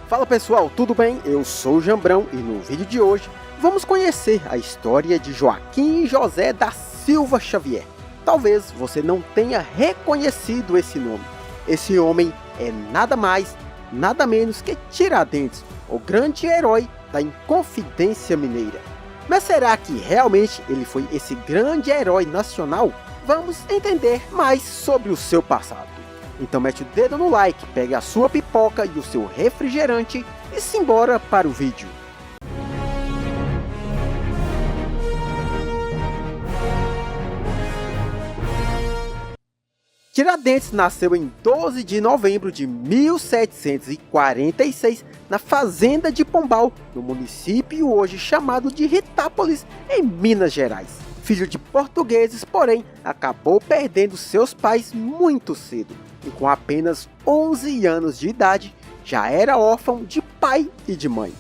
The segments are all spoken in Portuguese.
Fala pessoal, tudo bem? Eu sou o Jambrão e no vídeo de hoje vamos conhecer a história de Joaquim José da Silva Xavier. Talvez você não tenha reconhecido esse nome. Esse homem é nada mais, nada menos que Tiradentes, o grande herói da Inconfidência Mineira. Mas será que realmente ele foi esse grande herói nacional? Vamos entender mais sobre o seu passado. Então mete o dedo no like, pegue a sua pipoca e o seu refrigerante e simbora para o vídeo. Tiradentes nasceu em 12 de novembro de 1746 na fazenda de Pombal, no município hoje chamado de Ritápolis, em Minas Gerais. Filho de portugueses, porém, acabou perdendo seus pais muito cedo. E com apenas 11 anos de idade, já era órfão de pai e de mãe.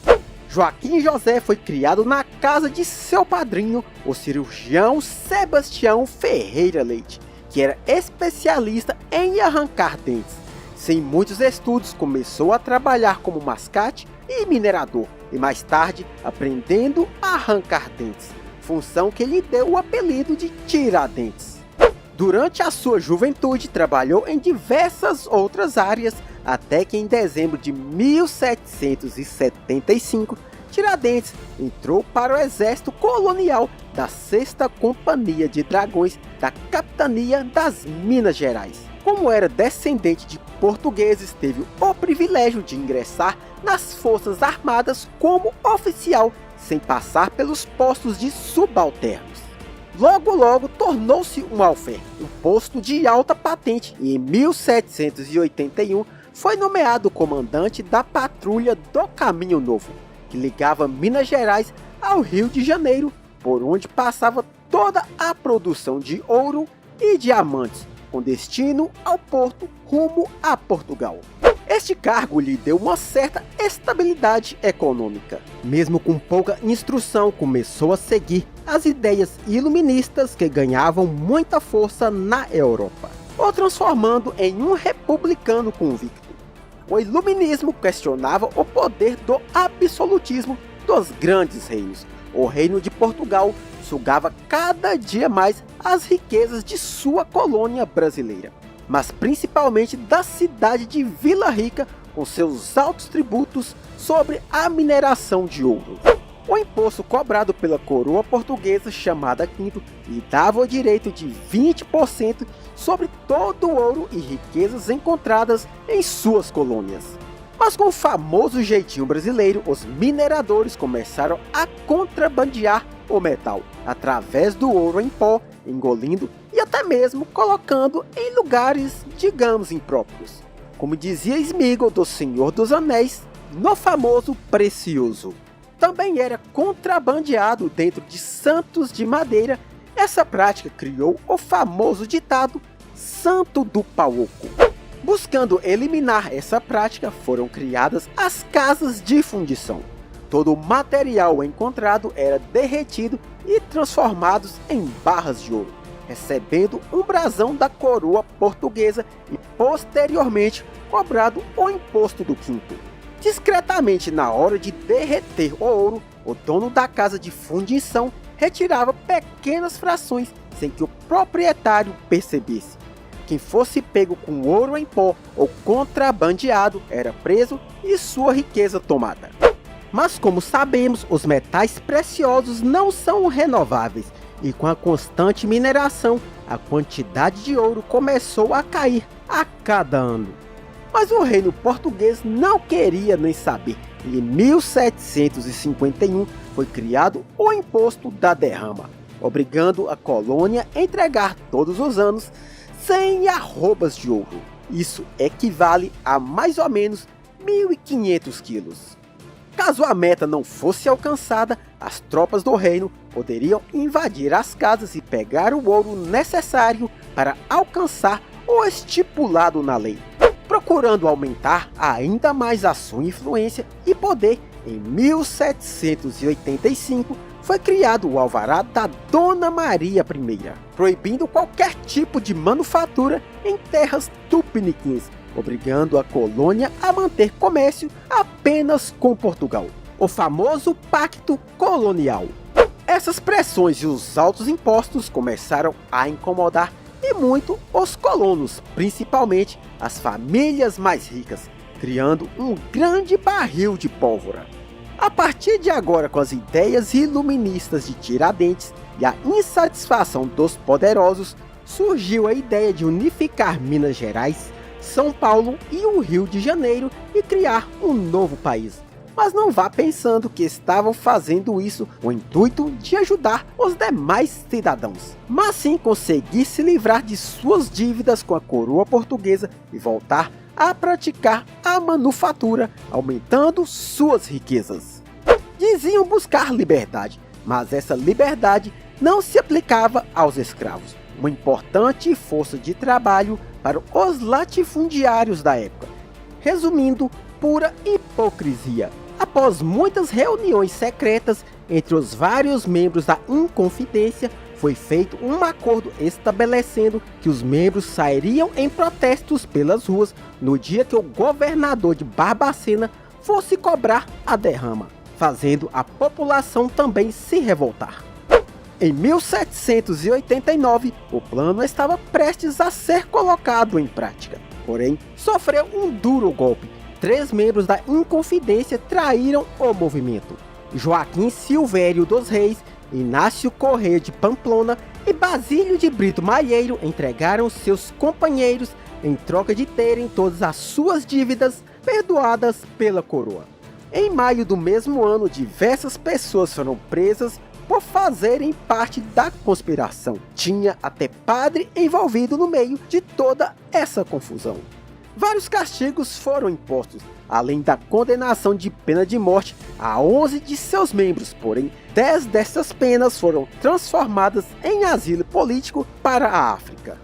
Joaquim José foi criado na casa de seu padrinho, o cirurgião Sebastião Ferreira Leite, que era especialista em arrancar dentes. Sem muitos estudos, começou a trabalhar como mascate e minerador, e mais tarde aprendendo a arrancar dentes, função que lhe deu o apelido de Tiradentes. Durante a sua juventude, trabalhou em diversas outras áreas, até que em dezembro de 1775, Tiradentes entrou para o exército colonial da 6ª Companhia de Dragões da Capitania das Minas Gerais. Como era descendente de portugueses, teve o privilégio de ingressar nas Forças Armadas como oficial, sem passar pelos postos de subalternos. Logo tornou-se um alfer, um posto de alta patente, e em 1781 foi nomeado comandante da Patrulha do Caminho Novo, que ligava Minas Gerais ao Rio de Janeiro, por onde passava toda a produção de ouro e diamantes, com destino ao porto rumo a Portugal. Este cargo lhe deu uma certa estabilidade econômica. Mesmo com pouca instrução, começou a seguir as ideias iluministas que ganhavam muita força na Europa, o transformando em um republicano convicto. O iluminismo questionava o poder do absolutismo dos grandes reinos. O reino de Portugal sugava cada dia mais as riquezas de sua colônia brasileira, mas principalmente da cidade de Vila Rica, com seus altos tributos sobre a mineração de ouro. O imposto cobrado pela coroa portuguesa, chamada quinto, lhe dava o direito de 20% sobre todo o ouro e riquezas encontradas em suas colônias. Mas com o famoso jeitinho brasileiro, os mineradores começaram a contrabandear o metal através do ouro em pó, engolindo e até mesmo colocando em lugares, digamos, impróprios. Como dizia Sméagol do Senhor dos Anéis, no famoso Precioso. Também era contrabandeado dentro de santos de madeira. Essa prática criou o famoso ditado Santo do Pau Oco. Buscando eliminar essa prática, foram criadas as casas de fundição. Todo o material encontrado era derretido e transformado em barras de ouro, recebendo um brasão da coroa portuguesa e posteriormente cobrado o imposto do quinto. Discretamente, na hora de derreter o ouro, o dono da casa de fundição retirava pequenas frações sem que o proprietário percebesse. Quem fosse pego com ouro em pó ou contrabandeado era preso e sua riqueza tomada. Mas como sabemos, os metais preciosos não são renováveis, e com a constante mineração, a quantidade de ouro começou a cair a cada ano. Mas o reino português não queria nem saber, e em 1751 foi criado o Imposto da Derrama, obrigando a colônia a entregar todos os anos 100 arrobas de ouro. Isso equivale a mais ou menos 1.500 quilos. Caso a meta não fosse alcançada, as tropas do reino poderiam invadir as casas e pegar o ouro necessário para alcançar o estipulado na lei. Procurando aumentar ainda mais a sua influência e poder, em 1785 foi criado o Alvará da Dona Maria I, proibindo qualquer tipo de manufatura em terras tupiniquins, obrigando a colônia a manter comércio apenas com Portugal, o famoso Pacto Colonial. Essas pressões e os altos impostos começaram a incomodar e muito os colonos, principalmente as famílias mais ricas, criando um grande barril de pólvora. A partir de agora, com as ideias iluministas de Tiradentes e a insatisfação dos poderosos, surgiu a ideia de unificar Minas Gerais, São Paulo e o Rio de Janeiro e criar um novo país. Mas não vá pensando que estavam fazendo isso com o intuito de ajudar os demais cidadãos, mas sim conseguir se livrar de suas dívidas com a coroa portuguesa e voltar a praticar a manufatura, aumentando suas riquezas. Diziam buscar liberdade, mas essa liberdade não se aplicava aos escravos, uma importante força de trabalho para os latifundiários da época. Resumindo, pura hipocrisia. Após muitas reuniões secretas entre os vários membros da Inconfidência, foi feito um acordo estabelecendo que os membros sairiam em protestos pelas ruas no dia que o governador de Barbacena fosse cobrar a derrama, fazendo a população também se revoltar. Em 1789, o plano estava prestes a ser colocado em prática, porém sofreu um duro golpe. 3 membros da Inconfidência traíram o movimento: Joaquim Silvério dos Reis, Inácio Corrêa de Pamplona e Basílio de Brito Malheiro entregaram seus companheiros em troca de terem todas as suas dívidas perdoadas pela coroa. Em maio do mesmo ano, diversas pessoas foram presas por fazerem parte da conspiração. Tinha até padre envolvido no meio de toda essa confusão. Vários castigos foram impostos, além da condenação de pena de morte a 11 de seus membros, porém 10 dessas penas foram transformadas em asilo político para a África.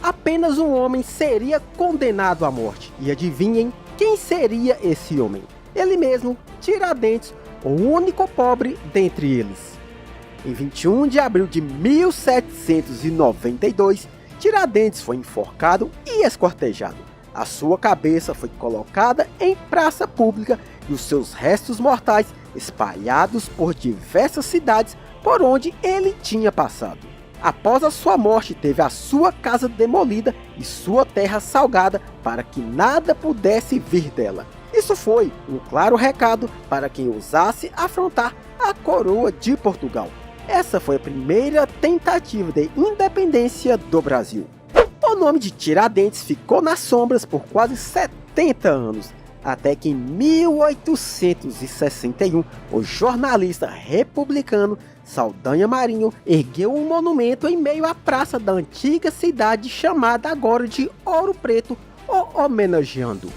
Apenas um homem seria condenado à morte, e adivinhem quem seria esse homem? Ele mesmo, Tiradentes, o único pobre dentre eles. Em 21 de abril de 1792, Tiradentes foi enforcado e esquartejado. A sua cabeça foi colocada em praça pública e os seus restos mortais espalhados por diversas cidades por onde ele tinha passado. Após a sua morte, teve a sua casa demolida e sua terra salgada para que nada pudesse vir dela. Isso foi um claro recado para quem ousasse afrontar a coroa de Portugal. Essa foi a primeira tentativa de independência do Brasil. O nome de Tiradentes ficou nas sombras por quase 70 anos, até que em 1861, o jornalista republicano Saldanha Marinho ergueu um monumento em meio à praça da antiga cidade chamada agora de Ouro Preto, o homenageando.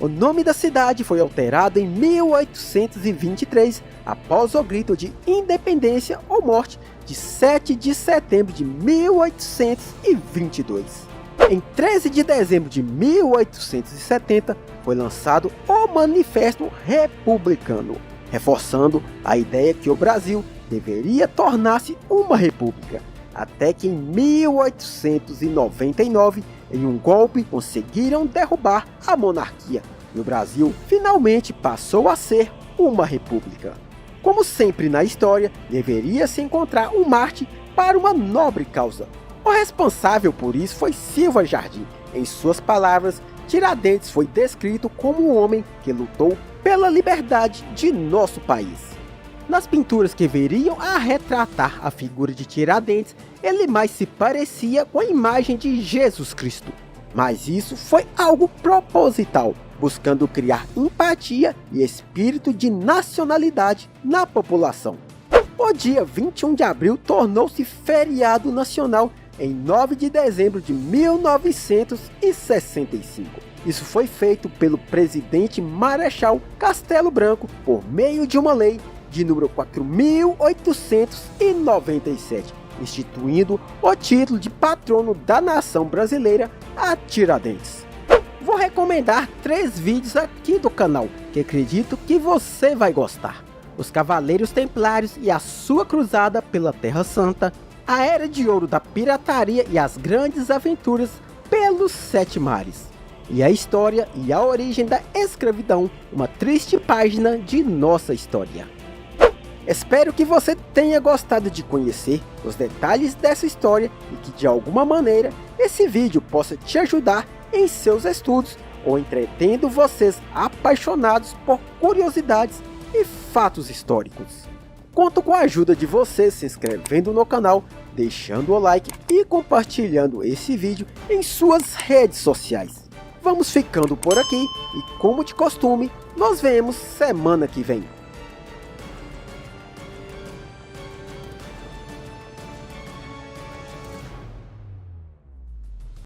O nome da cidade foi alterado em 1823, após o grito de independência ou morte de 7 de setembro de 1822. Em 13 de dezembro de 1870, foi lançado o Manifesto Republicano, reforçando a ideia que o Brasil deveria tornar-se uma república, até que em 1899, em um golpe, conseguiram derrubar a monarquia, e o Brasil finalmente passou a ser uma república. Como sempre na história, deveria se encontrar um Marte para uma nobre causa. O responsável por isso foi Silva Jardim. Em suas palavras, Tiradentes foi descrito como um homem que lutou pela liberdade de nosso país. Nas pinturas que viriam a retratar a figura de Tiradentes, ele mais se parecia com a imagem de Jesus Cristo. Mas isso foi algo proposital, buscando criar empatia e espírito de nacionalidade na população. O dia 21 de abril tornou-se feriado nacional em 9 de dezembro de 1965. Isso foi feito pelo presidente Marechal Castelo Branco por meio de uma lei de número 4.897, instituindo o título de patrono da nação brasileira a Tiradentes. Vou recomendar 3 vídeos aqui do canal que acredito que você vai gostar: os Cavaleiros Templários e a sua cruzada pela Terra Santa, a Era de Ouro da Pirataria e as grandes aventuras pelos 7 mares. e a história e a origem da escravidão, uma triste página de nossa história. Espero que você tenha gostado de conhecer os detalhes dessa história e que de alguma maneira esse vídeo possa te ajudar em seus estudos ou entretendo vocês apaixonados por curiosidades e fatos históricos. Conto com a ajuda de vocês se inscrevendo no canal, deixando o like e compartilhando esse vídeo em suas redes sociais. Vamos ficando por aqui e, como de costume, nos vemos semana que vem.